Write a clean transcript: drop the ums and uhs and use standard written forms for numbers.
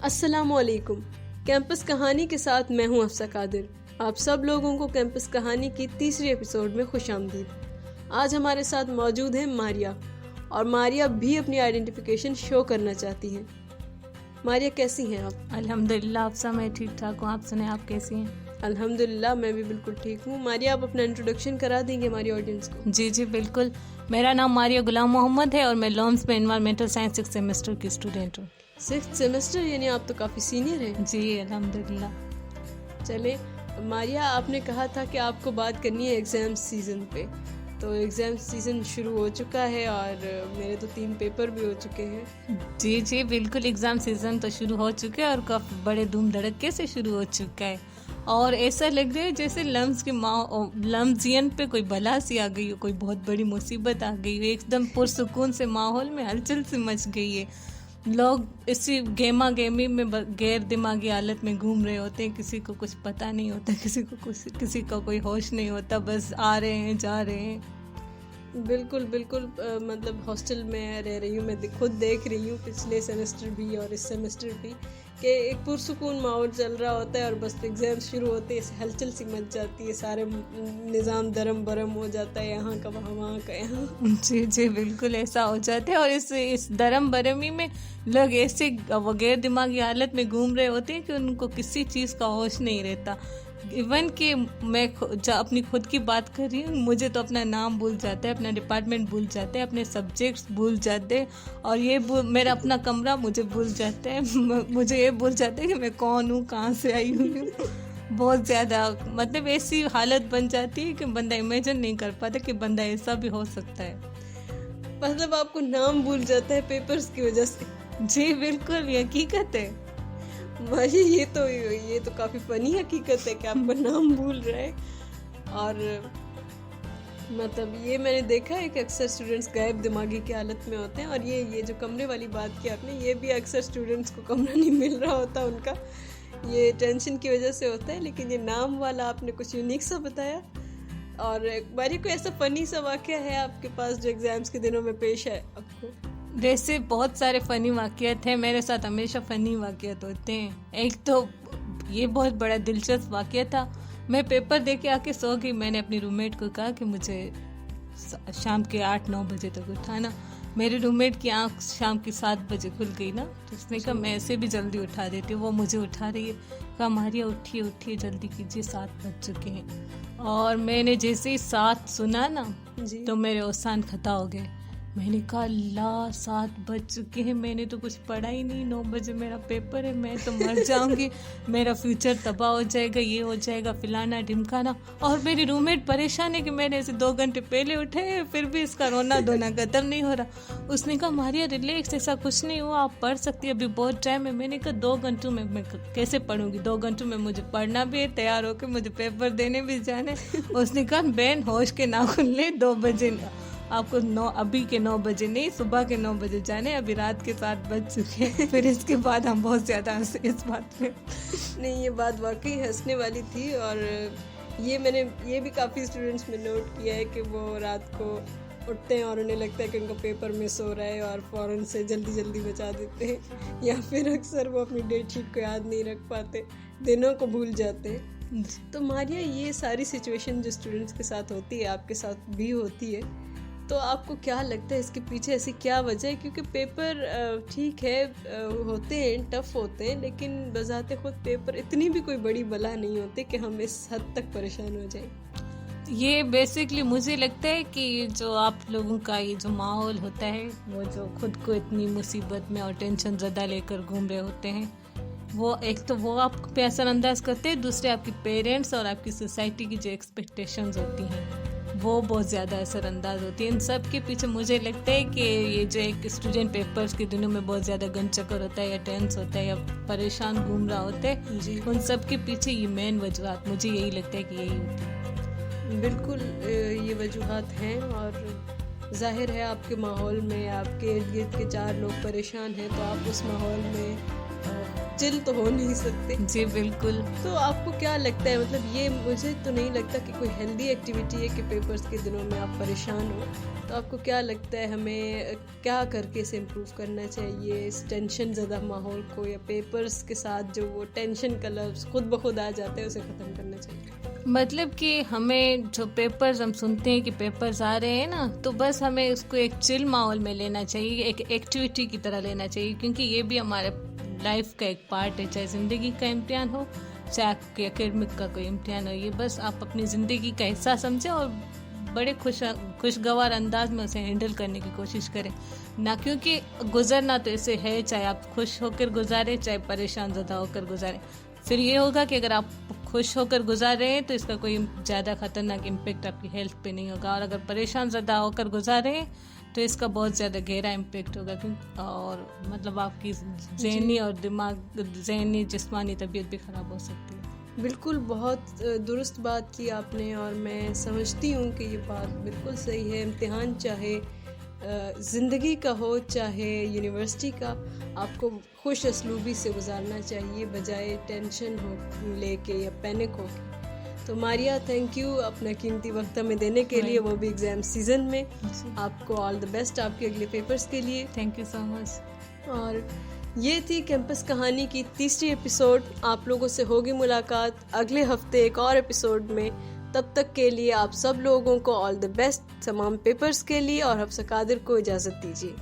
अस्सलामुअलैकुम। कैंपस कहानी के साथ मैं हूं अफसा कादिर। आप सब लोगों को कैंपस कहानी की तीसरी एपिसोड में खुशामदीद। आज हमारे साथ मौजूद है मारिया, और मारिया भी अपनी आइडेंटिफिकेशन शो करना चाहती हैं। मारिया, कैसी हैं आप? अल्हम्दुलिल्लाह अफसा, मैं ठीक ठाक हूँ। आप सुने, आप कैसी हैं? अल्हम्दुलिल्लाह, मैं भी बिल्कुल ठीक हूँ। मारिया, आप अपना इंट्रोडक्शन करा देंगे हमारी ऑडियंस को? जी बिल्कुल। मेरा नाम मारिया गुलाम मोहम्मद है और मैं लॉम्स में एनवायरमेंटल साइंस 6 सेमेस्टर की स्टूडेंट हूँ। 6th सेमेस्टर, यानी आप तो काफ़ी सीनियर हैं। जी अल्हम्दुलिल्लाह। चले मारिया, आपने कहा था कि आपको बात करनी है एग्ज़ाम सीज़न पे। तो एग्ज़ाम सीज़न शुरू हो चुका है और मेरे तो 3 पेपर भी हो चुके हैं। जी बिल्कुल, एग्ज़ाम सीज़न तो शुरू हो चुका है और काफ़ी बड़े धूम धड़के से शुरू हो चुका है। और ऐसा लग रहा है जैसे लम्जियन पे कोई बला सी आ गई हो, कोई बहुत बड़ी मुसीबत आ गई हो। एकदम पुरसुकून से माहौल में हलचल सी मच गई है। लोग इसी गेमा गेमी में गैर दिमागी हालत में घूम रहे होते हैं। किसी को कुछ पता नहीं होता, किसी को कोई होश नहीं होता, बस आ रहे हैं जा रहे हैं। बिल्कुल बिल्कुल। मतलब हॉस्टल में रह रही हूँ, मैं खुद देख रही हूँ पिछले सेमेस्टर भी और इस सेमेस्टर भी कि एक पुरसुकून माहौल चल रहा होता है और बस एग्ज़ाम शुरू होते हैं हलचल सी मच जाती है। सारे निज़ाम दरम बरम हो जाता है, यहाँ का वहाँ का यहाँ। जी बिल्कुल ऐसा हो जाता है। और इस दरम बरमी में लोग ऐसे गैर दिमागी हालत में घूम रहे होते हैं कि उनको किसी चीज़ का होश नहीं रहता। इवन कि मैं अपनी खुद की बात कर रही हूँ, मुझे तो अपना नाम भूल जाता है, अपना डिपार्टमेंट भूल जाते हैं, अपने सब्जेक्ट्स भूल जाते हैं, और मेरा अपना कमरा मुझे भूल जाता है। मुझे ये भूल जाता है कि मैं कौन हूँ, कहाँ से आई हूँ। बहुत ज़्यादा मतलब ऐसी हालत बन जाती है कि बंदा इमेजिन नहीं कर पाता कि बंदा ऐसा भी हो सकता है। मतलब आपको नाम भूल जाता है पेपर्स की वजह से? जी बिल्कुल, ये हकीकत है। भाई, ये तो काफ़ी फनी हकीकत है कि आपका नाम भूल रहा है। और मतलब ये मैंने देखा है कि अक्सर स्टूडेंट्स गायब दिमागी की हालत में होते हैं। और ये जो कमरे वाली बात की आपने, ये भी अक्सर स्टूडेंट्स को कमरा नहीं मिल रहा होता उनका, ये टेंशन की वजह से होता है। लेकिन ये नाम वाला आपने कुछ यूनिक सा बताया। और बारी कोई ऐसा फ़नी सा वाक़या है आपके पास जो एग्ज़ाम्स के दिनों में पेश है आपको? वैसे बहुत सारे फ़नी वाक़यात हैं, मेरे साथ हमेशा फ़नी वाक़यात होते हैं। एक तो ये बहुत बड़ा दिलचस्प वाक़या था। मैं पेपर दे के आके सो गई। मैंने अपनी रूममेट को कहा कि मुझे शाम के 8-9 बजे तक उठाना। मेरे रूममेट की आँख शाम की 7 बजे खुल गई ना, तो उसने कहा मैं ऐसे भी जल्दी उठा देती हूँ। वो मुझे उठा रही है, कहा मारिया उठिए जल्दी कीजिए, 7 बज चुके हैं। और मैंने जैसे ही 7 सुना ना जी। तो मेरे औसान खता हो गए। मैंने कहा अल्लाह, 7 बज चुके हैं, मैंने तो कुछ पढ़ा ही नहीं। 9 बजे मेरा पेपर है, मैं तो मर जाऊंगी, मेरा फ्यूचर तबाह हो जाएगा, ये हो जाएगा, फिलाना ढिमकाना। और मेरी रूममेट परेशान है कि मैंने इसे 2 घंटे पहले उठे, फिर भी इसका रोना धोना खत्म नहीं हो रहा। उसने कहा मारिया रिलैक्स, ऐसा कुछ नहीं हुआ, आप पढ़ सकती है, अभी बहुत टाइम है। मैंने कहा 2 घंटों में मैं कैसे पढ़ूंगी? 2 घंटों में मुझे पढ़ना भी है, तैयार होकर मुझे पेपर देने भी जाने। उसने कहा बहन होश के नाखून ले, 2 बजे आपको अभी के 9 बजे नहीं, सुबह के 9 बजे जाने, अभी रात के 7 बज चुके हैं। फिर इसके बाद हम बहुत ज़्यादा हंसे इस बात पे। नहीं, ये बात वाकई हंसने वाली थी। और मैंने ये भी काफ़ी स्टूडेंट्स में नोट किया है कि वो रात को उठते हैं और उन्हें लगता है कि उनका पेपर मिस हो रहा है और फ़ौरन से जल्दी बचा देते हैं। या फिर अक्सर वो अपनी डेट शीट को याद नहीं रख पाते, दिनों को भूल जाते हैं। तो मारिया, ये सारी सिचुएशन जो स्टूडेंट्स के साथ होती है, आपके साथ भी होती है, तो आपको क्या लगता है इसके पीछे ऐसी क्या वजह है? क्योंकि पेपर ठीक है, होते हैं, टफ़ होते हैं, लेकिन बज़ाते खुद पेपर इतनी भी कोई बड़ी बला नहीं होती कि हम इस हद तक परेशान हो जाएं। ये बेसिकली मुझे लगता है कि जो आप लोगों का ये जो माहौल होता है, वो जो खुद को इतनी मुसीबत में और टेंशन ज़्यादा लेकर घूम रहे होते हैं, वो एक तो वो आप पे असरअंदाज करते हैं, दूसरे आपके पेरेंट्स और आपकी सोसाइटी की जो एक्सपेक्टेशंस होती हैं वो बहुत ज़्यादा असरअंदाज होती है। इन सब के पीछे मुझे लगता है कि ये जो एक स्टूडेंट पेपर्स के दिनों में बहुत ज़्यादा गन चक्कर होता है या टेंस होता है या परेशान घूम रहा होता है जी, उन सब के पीछे ये मेन वजूहत मुझे यही लगता है कि यही होती है। बिल्कुल, ये वजूहत हैं। और ज़ाहिर है आपके माहौल में आपके इर्द गिर्द के 4 लोग परेशान हैं, तो आप उस माहौल में चिल तो हो नहीं सकते। जी बिल्कुल। तो आपको क्या लगता है, मतलब ये मुझे तो नहीं लगता कि कोई हेल्दी एक्टिविटी है कि पेपर्स के दिनों में आप परेशान हो। तो आपको क्या लगता है हमें क्या करके इसे इम्प्रूव करना चाहिए, इस टेंशन ज़्यादा माहौल को, या पेपर्स के साथ जो वो टेंशन का लफ्ज़ खुद ब खुद आ जाते हैं उसे ख़त्म करना चाहिए? मतलब कि हमें जो पेपर्स हम सुनते हैं कि पेपर्स आ रहे हैं ना, तो बस हमें उसको एक चिल माहौल में लेना चाहिए, एक एक्टिविटी की तरह लेना चाहिए, क्योंकि ये भी हमारे लाइफ का एक पार्ट है। चाहे ज़िंदगी का इम्तिहान हो, चाहे आपके एकेडमिक का कोई इम्तिहान हो, ये बस आप अपनी ज़िंदगी का हिस्सा समझें और बड़े खुशगवार अंदाज में उसे हैंडल करने की कोशिश करें ना, क्योंकि गुजरना तो ऐसे है, चाहे आप खुश होकर गुजारें चाहे परेशान ज़्यादा होकर गुजारें। फिर ये होगा कि अगर आप खुश होकर गुजार रहे हैं तो इसका कोई ज़्यादा खतरनाक इम्पेक्ट आपकी हेल्थ पे नहीं होगा, और अगर परेशान ज़्यादा होकर गुजार रहे हैं तो इसका बहुत ज़्यादा गहरा इम्पेक्ट होगा, और मतलब आपकी ज़हनी और ज़हनी जिस्मानी तबीयत भी ख़राब हो सकती है। बिल्कुल, बहुत दुरुस्त बात की आपने, और मैं समझती हूँ कि ये बात बिल्कुल सही है। इम्तिहान चाहे ज़िंदगी का हो चाहे यूनिवर्सिटी का, आपको खुश असलूबी से गुजारना चाहिए बजाय टेंशन हो लेके या पैनिक हो के। तो मारिया, थैंक यू अपना कीमती वक्त हमें देने के लिए, वो भी एग्ज़ाम सीज़न में। आपको ऑल द बेस्ट आपके अगले पेपर्स के लिए। Thank you so much. और ये थी कैंपस कहानी की तीसरी एपिसोड। आप लोगों से होगी मुलाकात अगले हफ्ते एक और एपिसोड में। तब तक के लिए आप सब लोगों को ऑल द बेस्ट तमाम पेपर्स के लिए, और हफ्सा कादिर को इजाज़त दीजिए।